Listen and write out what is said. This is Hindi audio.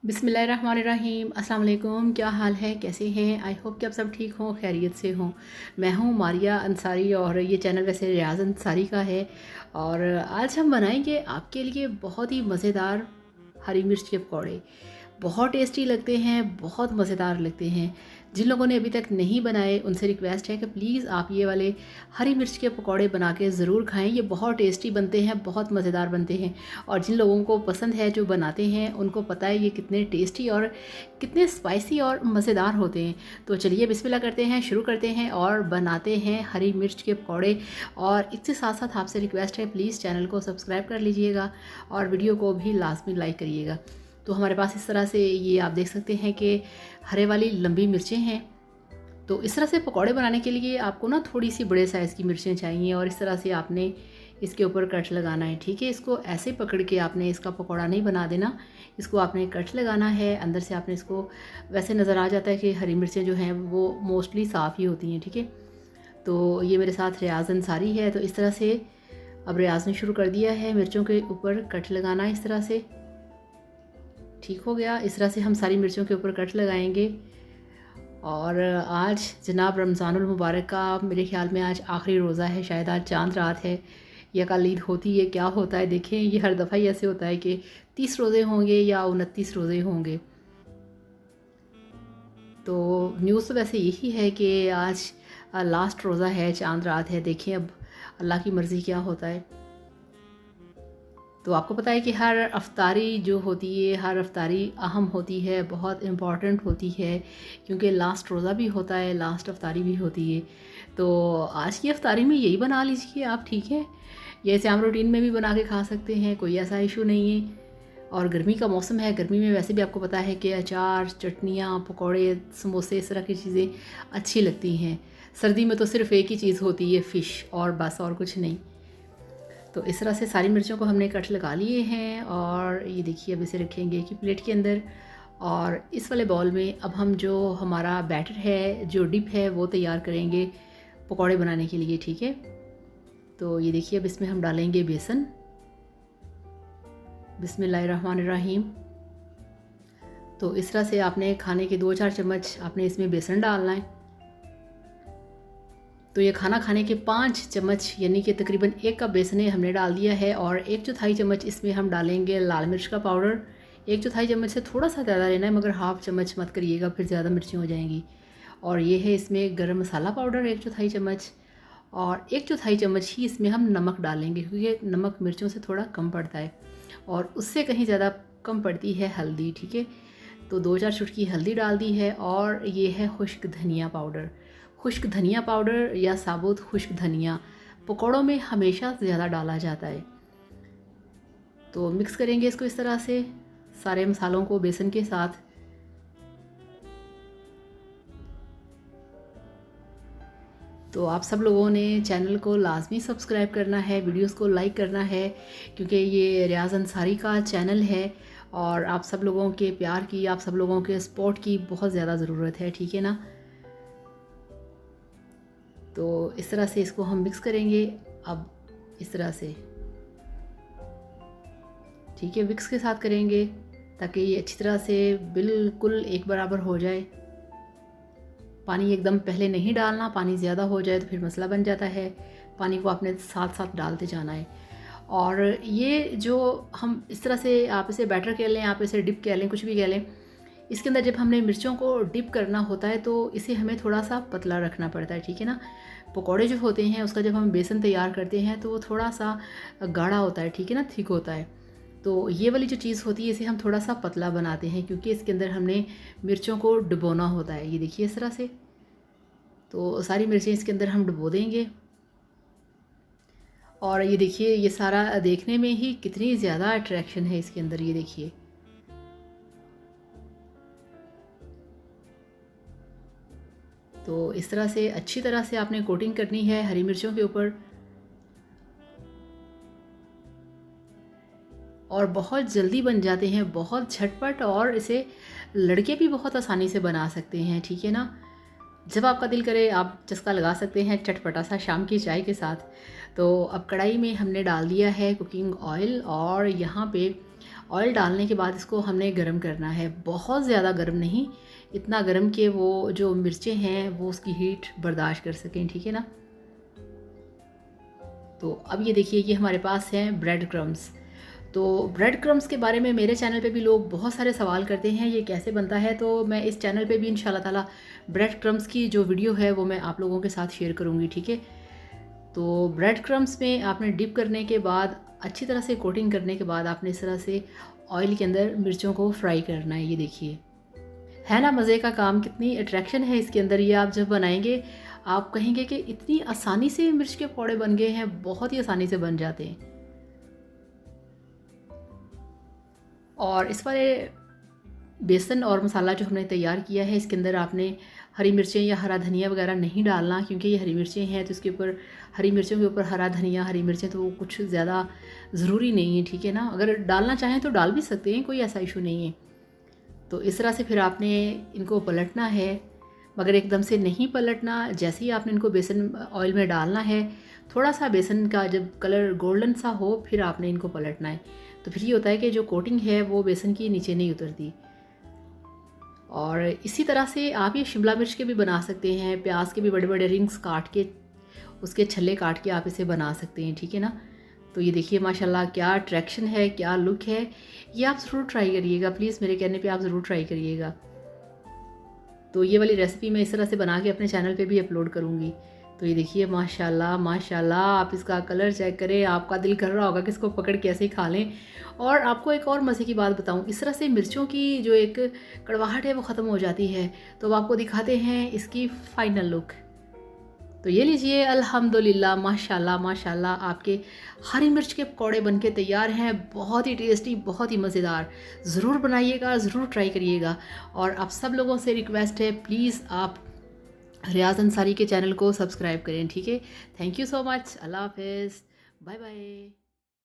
बिस्मिल्लाहिर्रहमानिर्रहीम। अस्सलाम वालेकुम। क्या हाल है, कैसे हैं? आई होप कि आप सब ठीक हों, खैरियत से हों। मैं हूं मारिया अंसारी और ये चैनल वैसे रियाज़ अंसारी का है। और आज हम बनाएंगे आपके लिए बहुत ही मज़ेदार हरी मिर्च के पकौड़े। बहुत टेस्टी लगते हैं, बहुत मज़ेदार लगते हैं। जिन लोगों ने अभी तक नहीं बनाए उनसे रिक्वेस्ट है कि प्लीज़ आप ये वाले हरी मिर्च के पकौड़े बना के ज़रूर खाएं। ये बहुत टेस्टी बनते हैं, बहुत मज़ेदार बनते हैं। और जिन लोगों को पसंद है, जो बनाते हैं, उनको पता है ये कितने टेस्टी और कितने स्पाइसी और मज़ेदार होते हैं। तो चलिए बिस्मिल्लाह करते हैं, शुरू करते हैं और बनाते हैं हरी मिर्च के पकौड़े। और इसके साथ साथ आपसे रिक्वेस्ट है, प्लीज़ चैनल को सब्सक्राइब कर लीजिएगा और वीडियो को भी लाजमी लाइक करिएगा। तो हमारे पास इस तरह से ये आप देख सकते हैं कि हरे वाली लंबी मिर्चें हैं। तो इस तरह से पकौड़े बनाने के लिए आपको ना थोड़ी सी बड़े साइज़ की मिर्चें चाहिए और इस तरह से आपने इसके ऊपर कट लगाना है। ठीक है, इसको ऐसे पकड़ के आपने इसका पकौड़ा नहीं बना देना, इसको आपने कट लगाना है। अंदर से आपने इसको, वैसे नज़र आ जाता है कि हरी मिर्चें जो हैं वो मोस्टली साफ़ ही होती हैं। ठीक है, तो ये मेरे साथ रियाज़ अंसारी है। तो इस तरह से अब रियाज़ ने शुरू कर दिया है मिर्चों के ऊपर कट लगाना इस तरह से। ठीक हो गया। इस तरह से हम सारी मिर्चों के ऊपर कट लगाएंगे। और आज जनाब रमज़ानुल मुबारक का मेरे ख्याल में आज आखिरी रोज़ा है, शायद आज चांद रात है या कल ईद होती है, क्या होता है देखें। ये हर दफ़ा ही ऐसे होता है कि 30 रोज़े होंगे या 29 रोज़े होंगे। तो न्यूज़ तो वैसे यही है कि आज लास्ट रोज़ा है, चांद रात है। देखें अब अल्लाह की मर्ज़ी क्या होता है। तो आपको पता है कि हर अफ्तारी जो होती है, हर अफ्तारी अहम होती है, बहुत इम्पॉर्टेंट होती है, क्योंकि लास्ट रोज़ा भी होता है, लास्ट अफ्तारी भी होती है। तो आज की अफ्तारी में यही बना लीजिए आप। ठीक है, ये ऐसे आम रूटीन में भी बना के खा सकते हैं, कोई ऐसा इशू नहीं है। और गर्मी का मौसम है, गर्मी में वैसे भी आपको पता है कि अचार, चटनियाँ, पकौड़े, समोसे, इस तरह की चीज़ें अच्छी लगती हैं। सर्दी में तो सिर्फ़ एक ही चीज़ होती है, फ़िश, और बस और कुछ नहीं। तो इस तरह से सारी मिर्चों को हमने कट लगा लिए हैं और ये देखिए अब इसे रखेंगे कि प्लेट के अंदर। और इस वाले बाउल में अब हम जो हमारा बैटर है, जो डिप है, वो तैयार करेंगे पकौड़े बनाने के लिए। ठीक है, तो ये देखिए अब इसमें हम डालेंगे बेसन। बिस्मिल्लाहिर्रहमानिर्रहीम। तो इस तरह से आपने खाने के 2-4 चम्मच आपने इसमें बेसन डालना है। तो ये खाना खाने के 5 चम्मच यानी कि तकरीबन 1 कप बेसन हमने डाल दिया है। और 1/4 चम्मच इसमें हम डालेंगे लाल मिर्च का पाउडर। 1/4 चम्मच से थोड़ा सा ज़्यादा लेना है, मगर हाफ़ चम्मच मत करिएगा, फिर ज़्यादा मिर्चें हो जाएंगी। और ये है इसमें गरम मसाला पाउडर 1/4 चम्मच। और 1/4 चम्मच ही इसमें हम नमक डालेंगे, क्योंकि नमक मिर्चों से थोड़ा कम पड़ता है और उससे कहीं ज़्यादा कम पड़ती है हल्दी। ठीक है, तो 2-4 चुटकी हल्दी डाल दी है। और ये है खुश्क धनिया पाउडर। खुश्क धनिया पाउडर या साबुत खुश्क धनिया पकौड़ों में हमेशा ज़्यादा डाला जाता है। तो मिक्स करेंगे इसको इस तरह से, सारे मसालों को बेसन के साथ। तो आप सब लोगों ने चैनल को लाजमी सब्सक्राइब करना है, वीडियोस को लाइक करना है, क्योंकि ये रियाज़ अंसारी का चैनल है और आप सब लोगों के प्यार की, आप सब लोगों के सपोर्ट की बहुत ज़्यादा ज़रूरत है। ठीक है ना, तो इस तरह से इसको हम मिक्स करेंगे अब इस तरह से। ठीक है, मिक्स के साथ करेंगे ताकि ये अच्छी तरह से बिल्कुल एक बराबर हो जाए। पानी एकदम पहले नहीं डालना, पानी ज़्यादा हो जाए तो फिर मसला बन जाता है। पानी को आपने साथ साथ डालते जाना है। और ये जो हम इस तरह से, आप इसे बैटर कह लें, आप इसे डिप कह लें, कुछ भी कह लें, इसके अंदर जब हमने मिर्चों को डिप करना होता है तो इसे हमें थोड़ा सा पतला रखना पड़ता है। ठीक है ना, पकौड़े जो होते हैं उसका जब हम बेसन तैयार करते हैं तो वो थोड़ा सा गाढ़ा होता है। ठीक है ना, थिक होता है। तो ये वाली जो चीज़ होती है इसे हम थोड़ा सा पतला बनाते हैं, क्योंकि इसके अंदर हमने मिर्चों को डुबोना होता है। ये देखिए इस तरह से, तो सारी मिर्चें इसके अंदर हम डुबो देंगे। और ये देखिए ये सारा देखने में ही कितनी ज़्यादा अट्रैक्शन है इसके अंदर, ये देखिए। तो इस तरह से अच्छी तरह से आपने कोटिंग करनी है हरी मिर्चों के ऊपर। और बहुत जल्दी बन जाते हैं, बहुत झटपट, और इसे लड़के भी बहुत आसानी से बना सकते हैं। ठीक है ना, जब आपका दिल करे आप चस्का लगा सकते हैं चटपटा सा शाम की चाय के साथ। तो अब कढ़ाई में हमने डाल दिया है कुकिंग ऑयल और यहाँ पे ऑयल डालने के बाद इसको हमने गरम करना है, बहुत ज़्यादा गरम नहीं, इतना गरम कि वो जो मिर्चें हैं वो उसकी हीट बर्दाश्त कर सकें, ठीक है ना। तो अब ये देखिए ये हमारे पास हैं ब्रेड क्रम्स। तो ब्रेड क्रम्स के बारे में मेरे चैनल पे भी लोग बहुत सारे सवाल करते हैं ये कैसे बनता है, तो मैं इस चैनल पे भी इंशाल्लाह ताला ब्रेड क्रम्स की जो वीडियो है वो मैं आप लोगों के साथ शेयर करूँगी, ठीक है। तो ब्रेड क्रम्स में आपने डिप करने के बाद अच्छी तरह से कोटिंग करने के बाद आपने इस तरह से ऑयल के अंदर मिर्चों को फ्राई करना है। ये देखिए है ना मज़े का काम, कितनी अट्रैक्शन है इसके अंदर। ये आप जब बनाएंगे आप कहेंगे कि इतनी आसानी से मिर्च के पकौड़े बन गए हैं, बहुत ही आसानी से बन जाते हैं। और इस वाले बेसन और मसाला जो हमने तैयार किया है इसके अंदर आपने हरी मिर्चें या हरा धनिया वगैरह नहीं डालना, क्योंकि ये हरी मिर्चें हैं तो इसके ऊपर हरी मिर्चों के ऊपर हरा धनिया, हरी मिर्चें तो वो कुछ ज़्यादा ज़रूरी नहीं है, ठीक है ना। अगर डालना चाहें तो डाल भी सकते हैं, कोई ऐसा इशू नहीं है। तो इस तरह से फिर आपने इनको पलटना है, मगर एकदम से नहीं पलटना। जैसे ही आपने इनको बेसन ऑयल में डालना है, थोड़ा सा बेसन का जब कलर गोल्डन सा हो फिर आपने इनको पलटना है। तो फिर ये होता है कि जो कोटिंग है वो बेसन की नीचे नहीं उतरती। और इसी तरह से आप ये शिमला मिर्च के भी बना सकते हैं, प्याज के भी बड़े बड़े रिंग्स काट के उसके छल्ले काट के आप इसे बना सकते हैं, ठीक है ना। तो ये देखिए माशाल्लाह क्या अट्रैक्शन है, क्या लुक है। ये आप ज़रूर ट्राई करिएगा, प्लीज़ मेरे कहने पे आप ज़रूर ट्राई करिएगा। तो ये वाली रेसिपी मैं इस तरह से बना के अपने चैनल पे भी अपलोड करूँगी। तो ये देखिए माशाल्लाह माशाल्लाह, आप इसका कलर चेक करें, आपका दिल कर रहा होगा कि इसको पकड़ के ऐसे ही खा लें। और आपको एक और मज़े की बात बताऊँ, इस तरह से मिर्चों की जो एक कड़वाहट है वो ख़त्म हो जाती है। तो अब आपको दिखाते हैं इसकी फ़ाइनल लुक। तो ये लीजिए अल्हम्दुलिल्लाह माशाल्लाह माशाल्लाह, आपके हरी मिर्च के पकौड़े बनके तैयार हैं, बहुत ही टेस्टी, बहुत ही मज़ेदार। ज़रूर बनाइएगा, ज़रूर ट्राई करिएगा। और आप सब लोगों से रिक्वेस्ट है, प्लीज़ आप रियाज़ अंसारी के चैनल को सब्सक्राइब करें, ठीक है। थैंक यू सो मच, अल्लाह हाफ़िज़, बाय बाय।